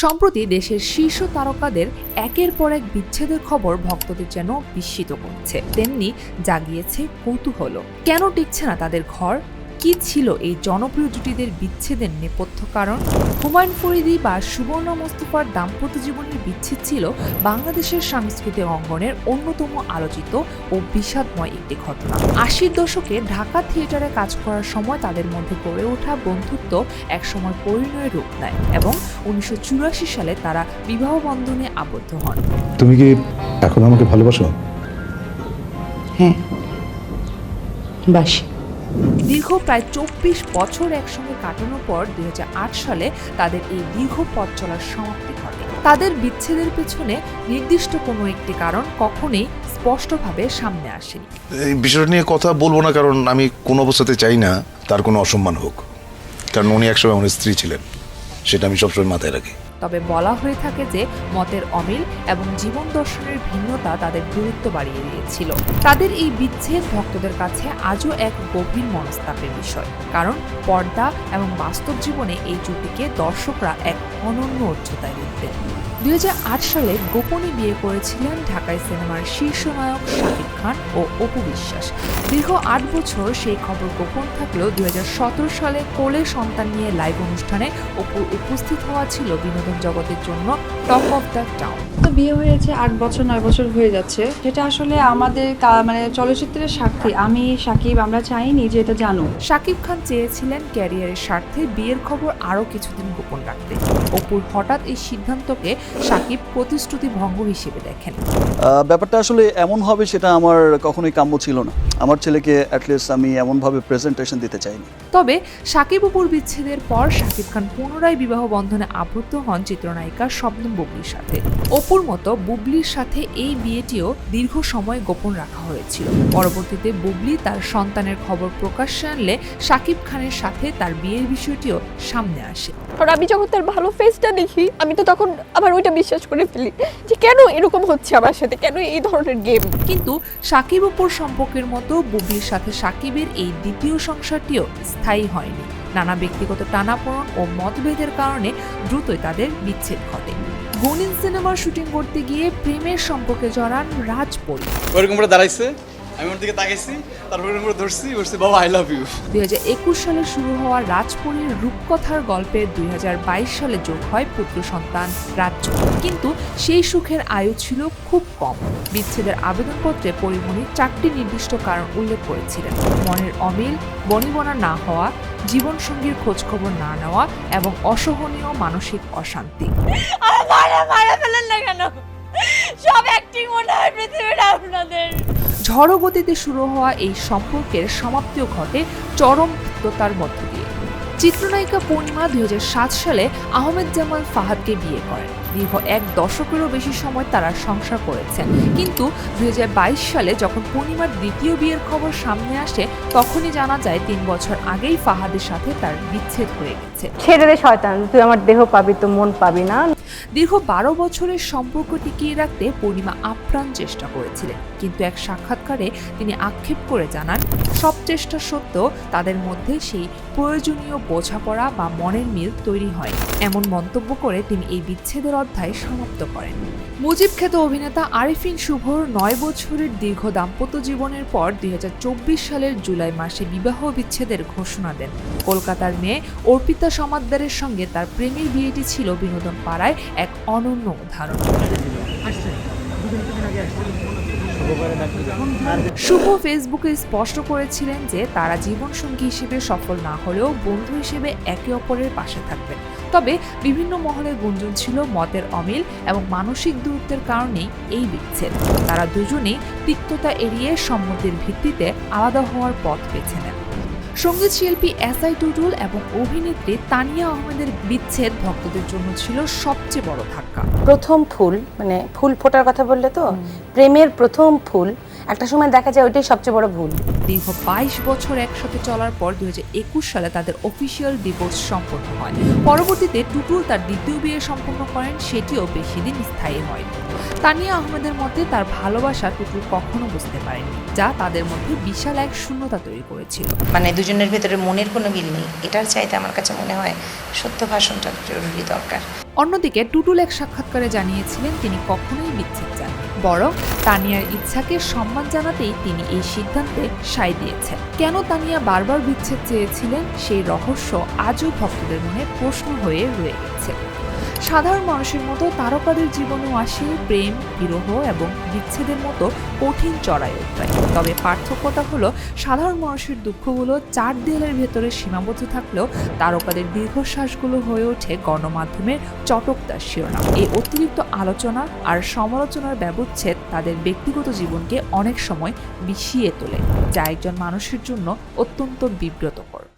সম্প্রতি দেশের শীর্ষ তারকাদের একের পর এক বিচ্ছেদের খবর ভক্তদের যেন বিস্মিত করছে, তেমনি জাগিয়েছে কৌতূহল। কেন টিকছে না তাদের ঘর? কি ছিল এই জনপ্রিয় জুটিদের বিচ্ছেদের নেপথ্য কারণ? হুমায়ুন ফরিদি বা সুবর্ণা মোস্তফার দাম্পত্য জীবনের বিচ্ছেদ ছিল বাংলাদেশের সাংস্কৃতিক অঙ্গনের অন্যতম আলোচিত ও বিষাদময় একটি ঘটনা। ৮০-র দশকে ঢাকা থিয়েটারে কাজ করার সময় তাদের মধ্যে গড়ে ওঠা বন্ধুত্ব একসময় পরিণয়ের রূপ নেয় এবং ১৯৮৪ সালে তারা বিবাহ বন্ধনে আবদ্ধ হন। তুমি কি এখন আমাকে ভালোবাসো? হ্যাঁ, বাসি। দীর্ঘ প্রায় ২৪ বছর একসঙ্গে কাটানোর পর ২০০৮ সালে তাদের এই দীর্ঘ পথ চলার সমাপ্তি ঘটে। তাদের বিচ্ছেদের পেছনে নির্দিষ্ট কোনো একটি কারণ কখনোই স্পষ্টভাবে সামনে আসেনি। এই বিষয়টা নিয়ে কথা বলবো না, কারণ আমি কোনো অবস্থাতে চাই না তার কোনো অসম্মান হোক, কারণ উনি একসময় আমার স্ত্রী ছিলেন, সেটা আমি সবসময় মাথায় রাখি। তবে বলা হয়ে থাকে যে মতের অমিল এবং জীবন দর্শনের ভিন্নতা তাদের দূরত্ব বাড়িয়ে দিয়েছিল। তাদের এই বিচ্ছেদ ভক্তদের কাছে আজও এক গভীর মনস্তাপের বিষয়, কারণ পর্দা এবং বাস্তব জীবনে এই জুটিকে দর্শকরা এক অনন্য উচ্চতায় দেখতেন। ২০০৮ সালে গোপনে বিয়ে করেছিলেন ঢাকাই সিনেমার শীর্ষ নায়ক শাকিব খান ও অপু বিশ্বাস। দীর্ঘ ৮ বছর সেই খবর গোপন থাকলেও ২০১৭ সালে কোলে সন্তান নিয়ে লাইভ অনুষ্ঠানে অপুর উপস্থিত হওয়া ছিল বিনোদন জগতের জন্য টক অফ দ্য টাউন। তো বিয়ে হয়েছে ৮ বছর ৯ বছর হয়ে যাচ্ছে, সেটা আসলে আমাদের মানে চলচ্চিত্রের স্বার্থে আমি সাকিব আমরা চাইনি যে এটা জানুক। শাকিব খান চেয়েছিলেন ক্যারিয়ারের স্বার্থে বিয়ের খবর আরও কিছুদিন গোপন রাখতে। অপুর হঠাৎ এই সিদ্ধান্তকে শাকিব প্রতিশ্রুতি ভঙ্গ হিসেবে দেখেন। ব্যাপারটা আসলে এমন হবে সেটা আমার কখনোই কাম্য ছিল না। আমার ছেলেকে অ্যাটলিস্ট আমি এমনভাবে প্রেজেন্টেশন দিতে চাইনি। তবে শাকিব অপুর বিচ্ছেদের পর শাকিব খান পুনরায় বিবাহ বন্ধনে আবদ্ধ হন চিত্রনায়িকা শবনম বুবলির সাথে। অপুর মতো বুবলির সাথে এই বিয়েটিও দীর্ঘ সময় গোপন রাখা হয়েছিল। পরবর্তীতে বুবলি তার সন্তানের খবর প্রকাশ্যে আনলে শাকিব খানের সাথে তার বিয়ের বিষয়টিও সামনে আসে। আর আমি যখন তার ভালো ফেসটা দেখি, আমি তো তখন আবার ওইটা বিশ্বাস করে ফেলি যে কেন এরকম হচ্ছে আমার সাথে, কেন এই ধরনের গেম। কিন্তু শাকিব অপুর সম্পর্কের মতো বুবলির সাথে শাকিবের এই দ্বিতীয় সংসারটিও স্থায়ী হয়নি। নানা ব্যক্তিগত টানাপোড়েন ও মতভেদের কারণে দ্রুতই তাদের বিচ্ছেদ ঘটে। গুনিন সিনেমার শুটিং করতে গিয়ে প্রেমের সম্পর্কে জড়ান রাজপরি। ওরকম করে দাঁড়াইছে, আমি ওর দিকে তাকাইছি, তারপর ওরকম করে ধরছি, বলছি বাবা আই লাভ ইউ। ২০২১ সালে শুরু হওয়া রাজপরীর রূপকথার গল্পে ২০২২ সালে যোগ হয় পুত্র সন্তান রাজ্য, কিন্তু সেই সুখের আয়ু ছিল খুব কম। বিচ্ছেদের আবেদনপত্রে পরিমণি 4টি নির্দিষ্ট কারণ উল্লেখ করেছিলেন: মনের অমিল, বনিবনা না হওয়া, জীবনসঙ্গীর খোঁজখবর না নেওয়া এবং অসহনীয় মানসিক অশান্তি। মারা ফেলেন না কেন? সব অ্যাক্টিং মনে হয় পৃথিবীটা আপনাদের। ঝড়ো গতিতে শুরু হওয়া এই সম্পর্কের সমাপ্তিও ঘটে চরম তিক্ততার মধ্য দিয়ে। চিত্রনায়িকা পূর্ণিমা ২০০৭ সালে আহমেদ জামাল ফাহাদকে বিয়ে করেন। দীর্ঘ ১ দশকেরও বেশি সময় তারা সংসার করেছেন, কিন্তু ২০২২ সালে যখন পূর্ণিমার দ্বিতীয় বিয়ের খবর সামনে আসে, তখনই জানা যায় ৩ বছর আগেই ফাহাদের সাথে তার বিচ্ছেদ হয়ে গেছে। ছেড়ে দে শয়তান, তুই আমার দেহ পাবি তো মন পাবি না। দীর্ঘ ১২ বছরের সম্পর্ক টিকিয়ে রাখতে পূর্ণিমা আপ্রাণ চেষ্টা করেছিলেন, কিন্তু এক সাক্ষাৎকারে তিনি আক্ষেপ করে জানান, সব চেষ্টা সত্ত্বেও তাদের মধ্যে সেই প্রয়োজনীয় বোঝাপড়া বা মনের মিল তৈরি হয়। এমন মন্তব্য করে তিনি এই বিচ্ছেদের অধ্যায় সমাপ্ত করেন। মুজিব খ্যাত অভিনেতা আরিফিন শুভর ৯ বছরের দীর্ঘ দাম্পত্য জীবনের পর ২০২৪ সালের জুলাই মাসে বিবাহ বিচ্ছেদের ঘোষণা দেন। কলকাতার মেয়ে অর্পিতা সমাদ্দারের সঙ্গে তার প্রেমের বিয়েটি ছিল বিনোদন পাড়ায় এক অনন্য উদাহরণ। শুভ ফেসবুকে স্পষ্ট করেছিলেন যে তারা জীবনসঙ্গী হিসেবে সফল না হলেও বন্ধু হিসেবে একে অপরের পাশে থাকবেন। তবে বিভিন্ন মহলে গুঞ্জন ছিল মতের অমিল এবং মানসিক দূরত্বের কারণেই এই বিচ্ছেদ। তারা দুজনেই তিক্ততা এড়িয়ে সম্মতির ভিত্তিতে আলাদা হওয়ার পথ বেছে নেন। সঙ্গীত শিল্পী এসআই টুটুল এবং অভিনেত্রী তানিয়া আহমেদের বিচ্ছেদ ভক্তদের জন্য ছিল সবচেয়ে বড় ধাক্কা। প্রথম ফুল, মানে ফুল ফোটার কথা বললে তো, প্রেমের প্রথম ফুল একটা সময় দেখা যায় ওইটাই সবচেয়ে বড় ভুল। দীর্ঘ ২২ বছর একসাথে চলার পর ২০২১ সালে তাদের অফিসিয়াল ডিভোর্স সম্পন্ন হয়। পরবর্তীতে টুটুল তার দ্বিতীয় বিয়ে সম্পন্ন করেন, সেটিও বেশি দিন স্থায়ী হয়নি। তানিয়া আহমেদের মতে তার ভালোবাসা টুটুল কখনো বুঝতে পারেনি, যা তাদের মধ্যে বিশাল এক শূন্যতা তৈরি করেছিল। মানে দুজনের ভেতরে মনের কোনো মিল নেই, এটার চাইতে আমার কাছে মনে হয় সত্য ভাষণটা জরুরি দরকার। অন্যদিকে টুটুল এক সাক্ষাৎকারে জানিয়েছিলেন তিনি কখনোই বিচ্ছেদ চান, বরং তানিয়ার ইচ্ছাকে সম্মান জানাতেই তিনি এই সিদ্ধান্তে সায় দিয়েছেন। কেন তানিয়া বারবার বিচ্ছেদ চেয়েছিলেন সেই রহস্য আজও ভক্তদের মনে প্রশ্ন হয়ে রয়ে গেছে। সাধারণ মানুষের মতো তারকাদের জীবনেও আসে প্রেম, বিরহ এবং বিচ্ছেদের মতো কঠিন চড়াই উতরাই। তবে পার্থক্যটা হলো সাধারণ মানুষের দুঃখগুলো চার দেয়ালের ভেতরে সীমাবদ্ধ থাকলেও তারকাদের দীর্ঘশ্বাসগুলো হয়ে ওঠে গণমাধ্যমের চটকদার শিরোনাম। এই অতিরিক্ত আলোচনা আর সমালোচনার ব্যবচ্ছেদ তাদের ব্যক্তিগত জীবনকে অনেক সময় বিষিয়ে তোলে, যা একজন মানুষের জন্য অত্যন্ত বিব্রতকর।